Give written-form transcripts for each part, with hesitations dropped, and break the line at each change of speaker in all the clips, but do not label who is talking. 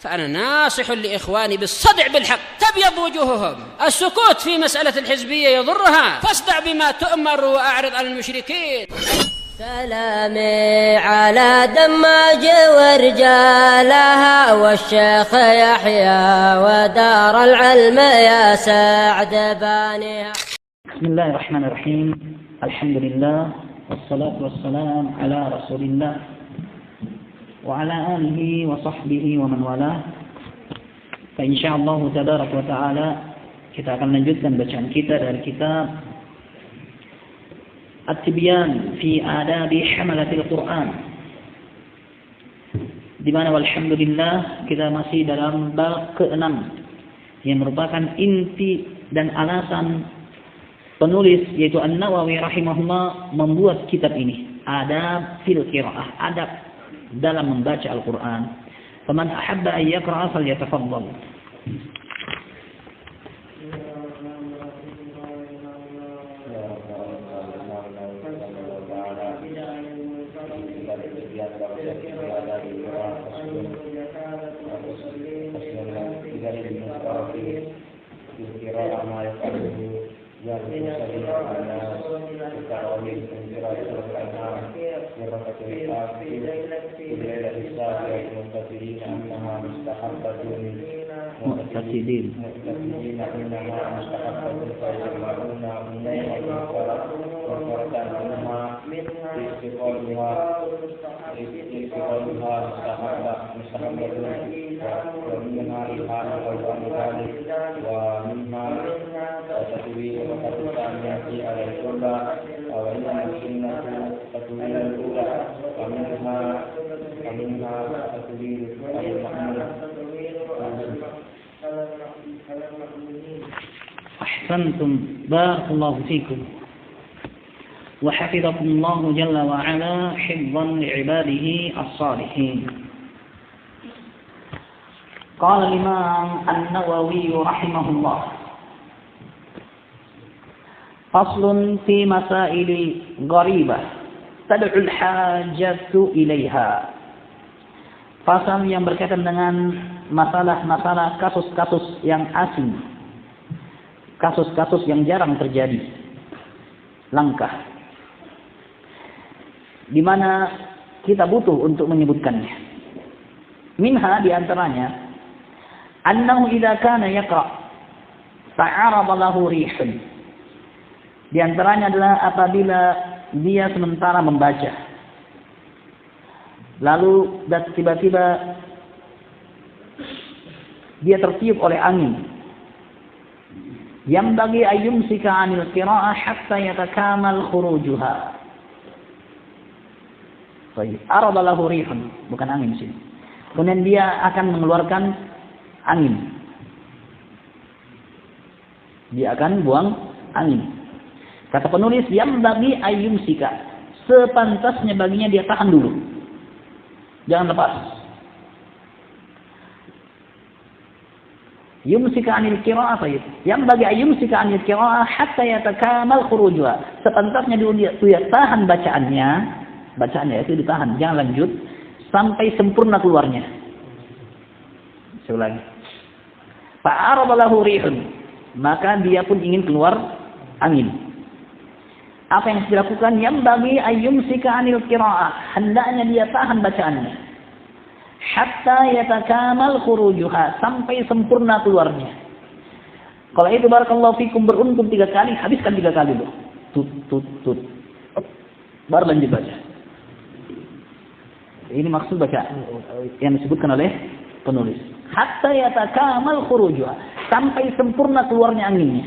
فأنا ناصح لإخواني بالصدع بالحق تبيض وجوههم. السكوت في مسألة الحزبية يضرها، فاصدع بما تؤمر وأعرض عن المشركين.
سلامي على دماج ورجالها والشيخ يحيى ودار العلم يا سعد بانيها.
بسم الله الرحمن الرحيم. الحمد لله والصلاة والسلام على رسول الله وعلى آله وصحبه ومن والاه. Insyaallah tabarak wa taala kita akan lanjutkan bacaan kita dari kitab At-Tibyan fi Adabi Hamalatil Quran, di mana walhamdulillah kita masih dalam bab ke-6 yang merupakan inti dan alasan penulis yaitu An-Nawawi rahimahullah membuat kitab ini, Adab fil Qiraah, adab dalam membaca Al-Quran. Faman ahabba an yaqra'a falyatafaddal. مقتصدين إنما مستحبة فيجمعون منها استقالها مستحبة ومنها إلحان قرآن ذلك ومنها تطويل وقت الثانية على الجملة وإنما السنة تطويل الأولى ومنها تطويل المحمود. أحسنتم بارك الله فيكم وحفظكم الله جل وعلا حفظا لعباده الصالحين. قال الإمام النووي رحمه الله: فصل في مسائل غريبة تدعو الحاجة إليها. Pasal yang berkaitan dengan masalah-masalah kasus-kasus yang asing, kasus-kasus yang jarang terjadi, langka, di mana kita butuh untuk menyebutkannya. Minha, diantaranya, annahu idza kana yaqra fa'arada lahu rihun. Di antaranya adalah apabila dia sementara membaca, lalu tiba-tiba dia tertiup oleh angin. Yang bagi ayyumsika 'anil qira'ah hatta yatakamal khurujuha. Baik, arada lahu rihun, bukan angin sini. Kemudian dia akan mengeluarkan angin. Dia akan buang angin. Kata penulis, yang bagi ayyumsika, sepantasnya baginya dia tahan dulu. Jangan lepas. Yumsika 'anil qira'ah, yang bagi ayyumsika 'anil qira'ah hatta yatakamal khurujuha. Sepantasnya dia tahan bacaannya itu ditahan, jangan lanjut sampai sempurna keluarnya. Saya ulangi. Fa'arada lahu rihun, maka dia pun ingin keluar angin. Apa yang harus dilakukan? Yang bagi ayyumsika 'anil qira'ah, hendaknya dia tahan bacaannya. Hatta yatakamal khurujuha, sampai sempurna keluarnya. Kalau itu barakallahu fikum beruntun 3 kali, habiskan 3 kali loh. Tut. Baru lanjut baca. Ini maksud baca yang disebutkan oleh penulis. Hatta yatakamal khurujuha, sampai sempurna keluarnya anginnya.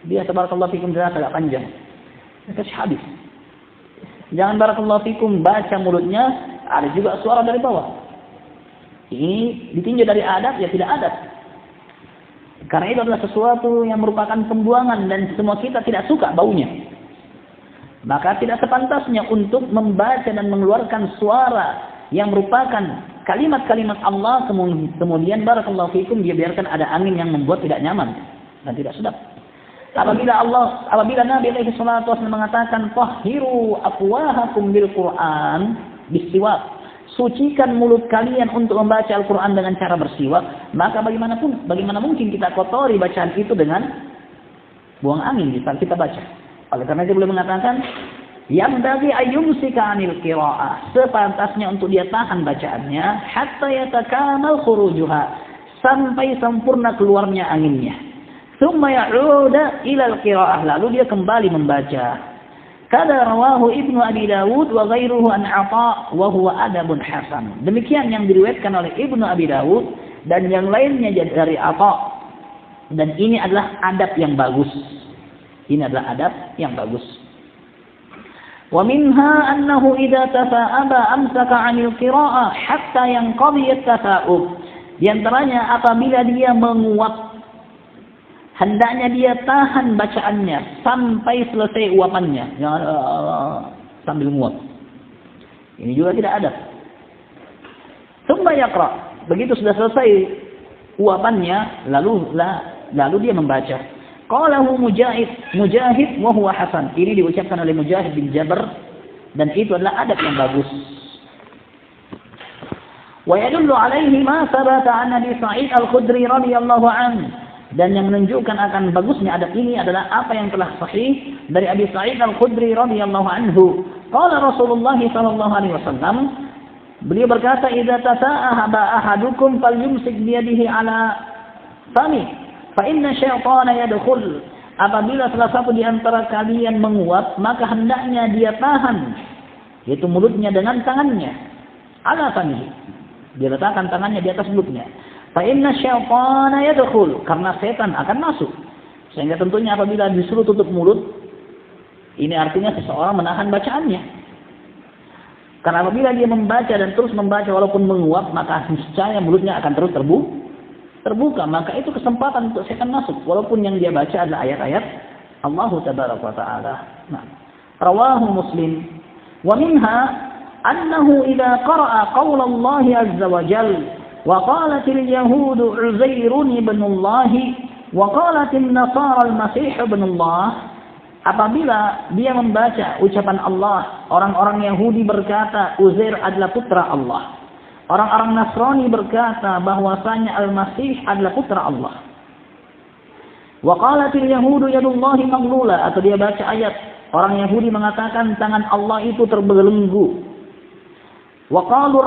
Dia barakallahu fikum jelas agak panjang. Kasih habis. Jangan barakallahu fikum baca mulutnya, ada juga suara dari bawah. Ini ditinjau dari adab, ya tidak adab. Karena itu adalah sesuatu yang merupakan pembuangan dan semua kita tidak suka baunya. Maka tidak sepantasnya untuk membaca dan mengeluarkan suara yang merupakan kalimat-kalimat Allah, kemudian barakallahu fikum dia biarkan ada angin yang membuat tidak nyaman dan tidak sedap. Apabila Nabi alaihi salatu wasallam mengatakan tahhiru afwahakum bil Qur'an bisiwak, sucikan mulut kalian untuk membaca Al-Quran dengan cara bersiwak, maka bagaimana mungkin kita kotori bacaan itu dengan buang angin di saat kita baca. Oleh karena itu beliau mengatakan, yang bagi ayyumsika anil qira'ah, sepantasnya untuk dia tahan bacaannya, hatta yatakamal khurujuha, sampai sempurna keluarnya anginnya. Tsumma ya'uda ila al-qira'ah, lalu dia kembali membaca. Kada rawahu Ibnu Abi Dawud wa ghairuhu an Atha wa huwa adabun hasan. Demikian yang diriwayatkan oleh Ibnu Abi Dawud dan yang lainnya dari Atha. Dan ini adalah adab yang bagus. Ini adalah adab yang bagus. Wa minha annahu idza tafa'aba amsaka 'anil qira'ah hatta yanqadi at-tafa'ub. Di antaranya apabila dia menguap, hendaknya dia tahan bacaannya sampai selesai uapannya. Jangan sambil menguap. Ini juga tidak adab. Tsumma yaqra. Begitu sudah selesai uapannya, lalu dia membaca. Qalahu Mujahid wa huwa hasan. Ini diucapkan oleh Mujahid bin Jabr dan itu adalah adab yang bagus. Wa yadullu alaihi ma sabata an Abi Sa'id Al-Khudri radhiyallahu anhu. Dan yang menunjukkan akan bagusnya adab ini adalah apa yang telah sahih dari Abi Sa'id Al-Khudri radhiyallahu anhu. Qala Rasulullah sallallahu alaihi wasallam, beliau berkata, "Idza tata'ahaba ahadukum falyumsik bi yadihi ala fami, fa inna syaitana yadkhul." Apabila salah satu di antara kalian menguap, maka hendaknya dia tahan, yaitu mulutnya dengan tangannya. Ala fami. Dia letakkan tangannya di atas mulutnya. Fa inna syaitana yadkhul, karena setan akan masuk. Sehingga tentunya apabila disuruh tutup mulut, ini artinya seseorang menahan bacaannya. Karena apabila dia membaca dan terus membaca walaupun menguap, maka niscaya mulutnya akan terus terbuka. Maka itu kesempatan untuk setan masuk, walaupun yang dia baca adalah ayat-ayat Allah Tabaraka wa Ta'ala. Nah, rawahu Muslim. Wa minha annahu idza qara'a qaula Allah azza wa jalla وقالت اليهود عزير بن الله وقالت النصارى المسيح ابن الله. Apabila dia membaca ucapan Allah, orang-orang Yahudi berkata Uzair adalah putra Allah. Orang-orang Nasrani berkata bahwasanya Al-Masih adalah putra Allah. Waqalatil yahudu yadullahi maghlula, atau dia baca ayat orang Yahudi mengatakan tangan Allah itu terbelenggu. Waqalu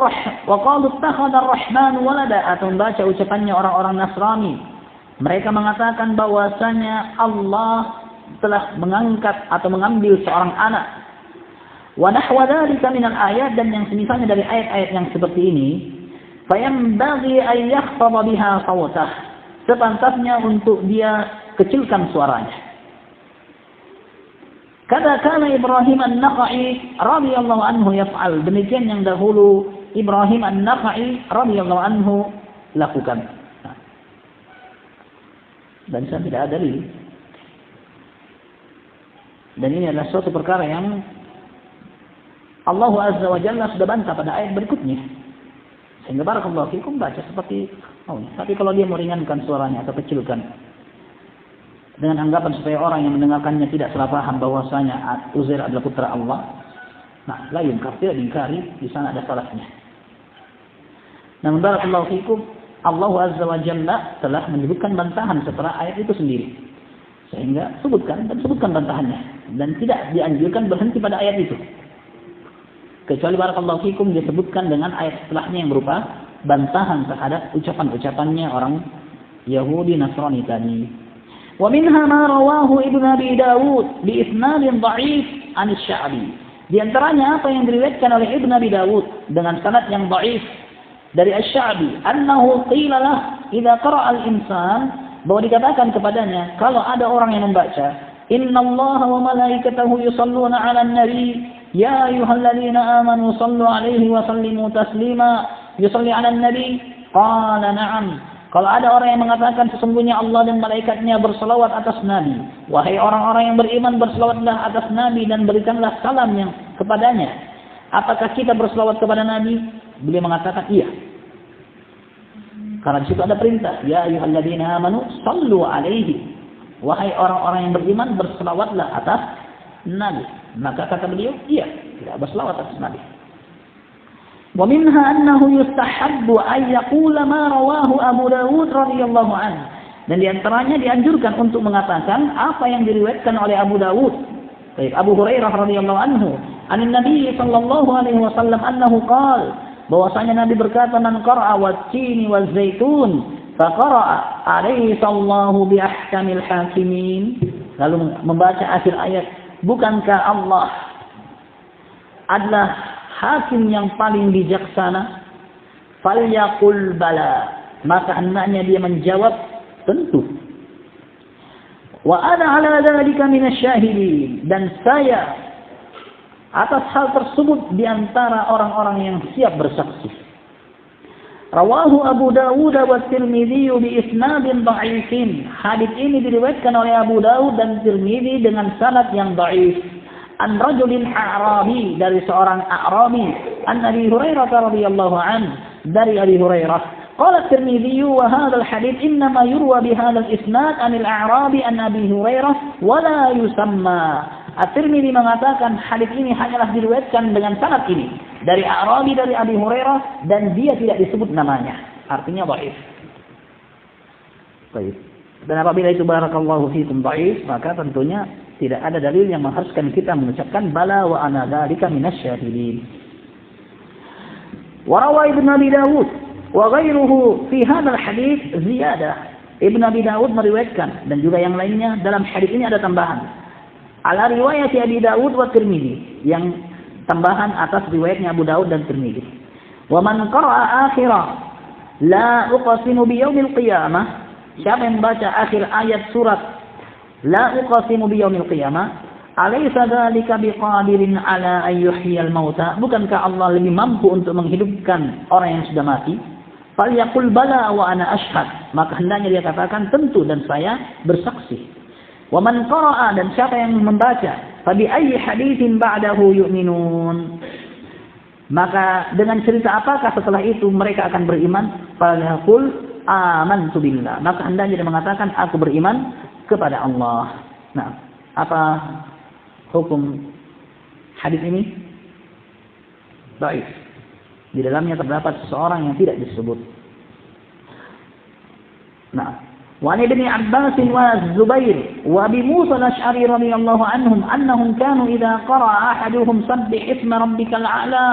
ittakhadha ar-rahman walada, atau membaca ucapannya orang-orang Nasrani. Mereka mengatakan bahwasanya Allah telah mengangkat atau mengambil seorang anak. Wa nahwa dzalika minal ayat, dan yang semisalnya dari ayat-ayat yang seperti ini, fayambaghi an yakhfadha biha sawtah, sepantasnya untuk dia kecilkan suaranya. Kada kana Ibrahim An-Nakha'i radhiyallahu anhu yaf'al. Demikian yang dahulu Ibrahim An-Nakha'i radhiyallahu anhu lakukan. Nah. Dan saya tidak ada dalil. Dan ini adalah suatu perkara yang Allah Azza wa Jalla sudah bantah pada ayat berikutnya. Sehingga barakallahu fikum baca seperti tapi kalau dia meringankan suaranya atau kecilkan dengan anggapan supaya orang yang mendengarkannya tidak salah paham bahwasanya Uzair adalah putra Allah, nah, la yungkar, tidak diingkari, di sana ada salahnya. Namun barakallahu fikum, Allah Azza wa Jalla telah menyebutkan bantahan setelah ayat itu sendiri. Sehingga sebutkan bantahannya, dan tidak dianjurkan berhenti pada ayat itu. Kecuali barakallahu fikum disebutkan dengan ayat setelahnya yang berupa bantahan terhadap ucapan-ucapannya orang Yahudi Nasrani tadi. Wa minha ma rawahu Ibnu Abi Dawud bi isnadin dha'if an Asy-Sya'bi. Di antaranya apa yang diriwayatkan oleh Ibnu Abi Dawud dengan sanad yang dha'if dari Asy-Sya'bi, annahu qila lah idza qara'a al-insan, bahwa dikatakan kepadanya kalau ada orang yang membaca, innallaha wa malaikatahu yusalluna 'alan nabi ya ayyuhalladzina amanu sallu 'alaihi wa sallimu taslima, yusalli 'alan nabi, qala na'am. Kalau ada orang yang mengatakan sesungguhnya Allah dan malaikatnya berselawat atas Nabi, wahai orang-orang yang beriman, berselawatlah atas Nabi dan berikanlah salam yang kepadanya. Apakah kita berselawat kepada Nabi? Beliau mengatakan iya. Karena di situ ada perintah, ya ayyuhalladzina amanu sallu alaihi. Wahai orang-orang yang beriman, berselawatlah atas Nabi. Maka kata beliau, iya, tidak berselawat atas Nabi. Wa minha annahu yustahabbu ay yaqula ma rawahu Abu Dawud radhiyallahu anhu. Dan di antaranya dianjurkan untuk mengatakan apa yang diriwayatkan oleh Abu Dawud. Baik, Abu Hurairah radhiyallahu anhu, anin Nabi sallallahu alaihi wasallam annahu qala, bahwasanya Nabi berkata, man qara'a wat-tini waz-zaitun faqara'a alaihi sallahu bi ahkamil hakimin. Lalu membaca akhir ayat, bukankah Allah adalah hakim yang paling bijaksana? Falyaqul bala, maka hendaknya dia menjawab tentu. Wa ana ala dzalika minasyahidin, dan saya atas hal tersebut di antara orang-orang yang siap bersaksi. Rawahu Abu Dawud wa Tirmidzi bi isnadin dha'ifin. Hadis ini diriwayatkan oleh Abu Dawud dan Tirmidzi dengan sanad yang dhaif. An rajulin a'rabi, dari seorang a'rabi, an Abi Hurairah radhiyallahu anhu, dari Abi Hurairah. Qala Tirmidzi wa hadzal hadits innama yurwa bi hadzal isnad anil a'rabi an Abi Hurairah wa la yusamma. At-Tirmidzi mengatakan hadis ini hanyalah diriwayatkan dengan sanad ini dari A'rabi, dari Abi Hurairah, dan dia tidak disebut namanya. Artinya dhaif. Baik. Dan apabila itu barakallahu fikum dhaif, maka tentunya tidak ada dalil yang mengharuskan kita mengucapkan bala wa ana dzalika minasyahidin. Wa rawa Ibnu Abi Dawud wa ghairuhu fi hadzal hadits ziyadah. Ibnu Abi Dawud meriwayatkan dan juga yang lainnya dalam hadis ini ada tambahan. Ala riwayat Abi Dawud wa Tirmidzi, yang tambahan atas riwayatnya Abu Dawud dan Tirmidzi. Wa man qara'a akhirah la uqsimu bi yaumil qiyamah, siapa yang membaca akhir ayat surat la uqsimu bi yaumil qiyamah, alaysa dzalika biqadirin ala an yuhyiyal mauta, bukankah Allah lebih mampu untuk menghidupkan orang yang sudah mati? Falyaqul bala wa ana ashhad, maka hendaknya dia katakan tentu dan saya bersaksi. Wa man qara'a, dan siapa yang membaca, fa bi ayyi haditsin ba'dahu yu'minun, maka dengan cerita apakah setelah itu mereka akan beriman? Falyaqul amantu billah, maka hendaknya dia mengatakan aku beriman kepada Allah. Nah, apa hukum hadis ini? Baik. Di dalamnya terdapat seseorang yang tidak disebut. Nah, وعن ابن عباس والزبير وابي موسى الاشعري رضي الله عنهم انهم كانوا اذا قرأ احدهم سبح اسم ربك الاعلى.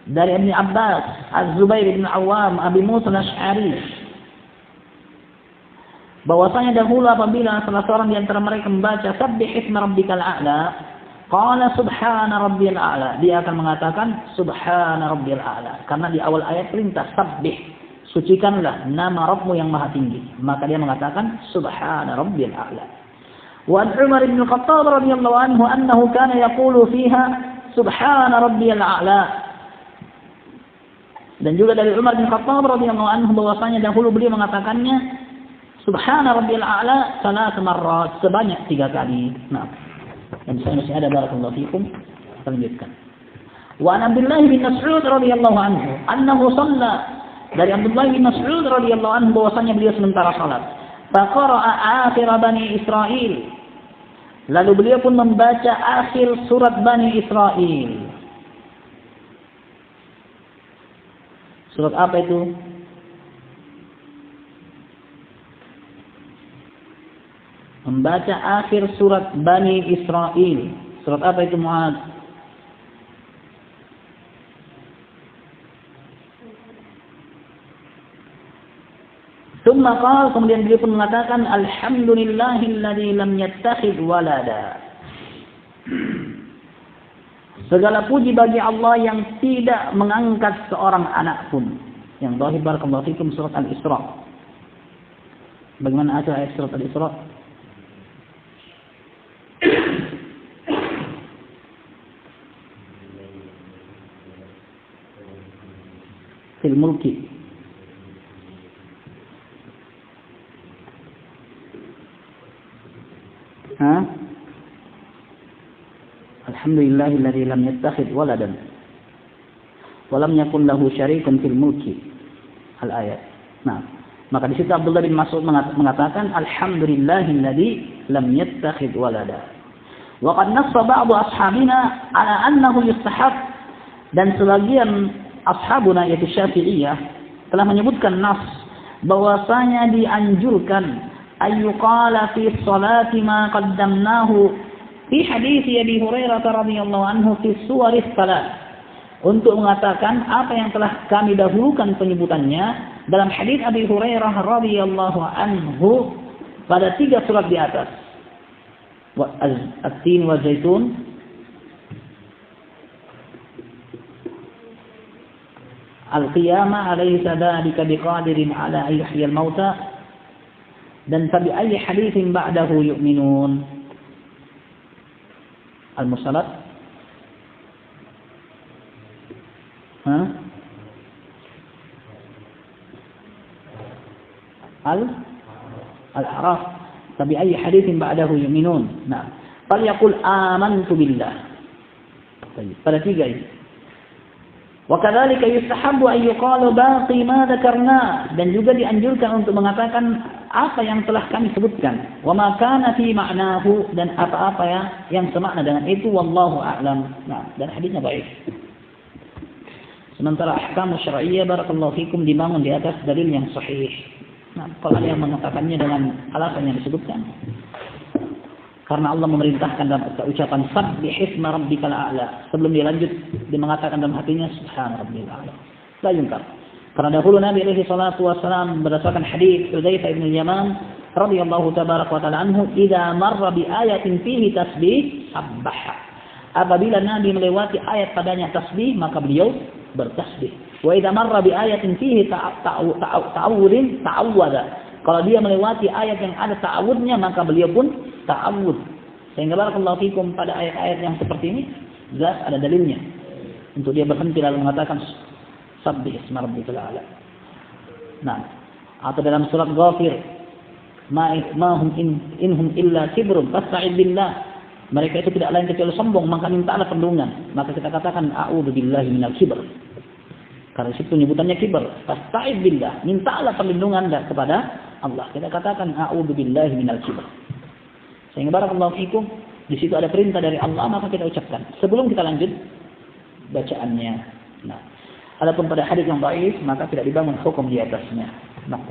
Dari Ibn Abbas, Az-Zubair bin Awam, Abi Musa al-Ash'ari, bahwasanya dahulu apabila salah seorang di antara mereka membaca sabbih isma rabbikal a'la, qala subhana rabbiyal a'la, dia akan mengatakan subhana rabbiyal a'la, karena di awal ayat perintah sabbih, sucikanlah nama Rabbmu yang maha tinggi, maka dia mengatakan subhana rabbiyal a'la. Wa an Umar bin Khattab radhiyallahu anhu annahu kana yaqulu fiha subhana rabbiyal a'la. Dan juga dari Umar bin Khattab radhiyallahu anhu bahwasanya dahulu beliau mengatakannya subhana rabbiyal a'la salat marrat, sebanyak 3 kali. Nah, dan saya masih ada, barakallahu fikum. Kita lanjutkan. Wa an Abdullah bin Mas'ud radhiyallahu anhu annahu shalla, dari Abdullah bin Mas'ud radhiyallahu anhu bahwasanya beliau sementara salat, faqara'a akhir Bani Israil, lalu beliau pun membaca akhir surat Bani Israil. Surat apa itu? Membaca akhir surat Bani Israil. Surat apa itu, Mu'ad? Tsumma qala, kemudian beliau pun mengatakan alhamdulillahilladzi lam yattakhidh walada. Segala puji bagi Allah yang tidak mengangkat seorang anak pun. Yang zahir barakallahu fikum surat Al-Isra. Bagaimana ayat surat Al-Isra? Fil mulki. Alhamdulillahilladzi lam yattakhidh waladan wa lam yakul lahu syarikun fil mulki. Al-ayat. Nah, maka di situ Abdullah bin Mas'ud mengatakan alhamdulillahilladzi lam yattakhidh walada. Wa qad nassa ba'du ashabina ala annahu yustahab Dan sebagian ashabuna yaitu Syafi'iyah telah menyebutkan nas bahwasanya dianjurkan ayyuqala fi sholati ma qaddamnahu fi hadis Abi Hurairah radhiyallahu anhu fi suwaris salat, untuk mengatakan apa yang telah kami dahulukan penyebutannya dalam hadis Abi Hurairah radhiyallahu anhu pada 3 surat di atas, At-Tin wa Zaitun, Al-Qiyamah alaysa dzalika biqadirin ala ayyuhyal mauta, dan tabi ayyi haditsin ba'dahu yu'minun. Al-Musallat, Al-A'raf, tabi ayyi haditsin ba'dahu yu'minun. Nah, falyaqul amantu billah. Pada 3 ini. Wa kadzalika yustahabbu an yuqala baqi ma dzakarna, dan juga dianjurkan untuk mengatakan apa yang telah kami sebutkan, wa ma kana fi ma'nahu, dan apa-apa yang semakna dengan itu, wallahu a'lam. Nah, dan hadisnya baik. Sementara ahkam syar'iyyah barakallahu fikum dibangun di atas dalil yang sahih. Nah, kalau ada yang mengatakannya dengan alasan yang disebutkan, karena Allah memerintahkan dalam ucapan sabbih isma rabbikal a'la, sebelum dia lanjut dia mengatakan dalam hatinya subhana rabbil a'la. La yungkar. Karena dahulu Nabi alaihi salatu wasalam berdasarkan hadis Hudzaifah bin Yaman radhiyallahu tabaraka wa taala anhu, idza marra bi ayatin fihi tasbih sabbaha. Apabila Nabi melewati ayat padanya tasbih, maka beliau bertasbih. Wa idza marra bi ayatin fihi ta'awudin ta'awwada. Kalau dia melewati ayat yang ada ta'awudnya, maka beliau pun ta'awud. Sehingga barakallahu fikum pada ayat-ayat yang seperti ini jelas ada dalilnya untuk dia berhenti lalu mengatakan sabbih isma rabbikal a'la. Nah, atau dalam surat Ghafir, ma hum inhum illa kibrun fasta'id billah. Mereka itu tidak lain kecuali sombong, maka mintalah perlindungan. Maka kita katakan a'udzu billahi minal kibr. Karena situ penyebutannya kibr. Fasta'id billah, mintalah perlindungan kepada Allah. Kita katakan a'udzu billahi minal kibr. Sehingga barakallahu fikum, di situ ada perintah dari Allah, maka kita ucapkan sebelum kita lanjut bacaannya. Nah, adapun pada hadis yang dhaif, maka tidak dibangun hukum di atasnya. Nah,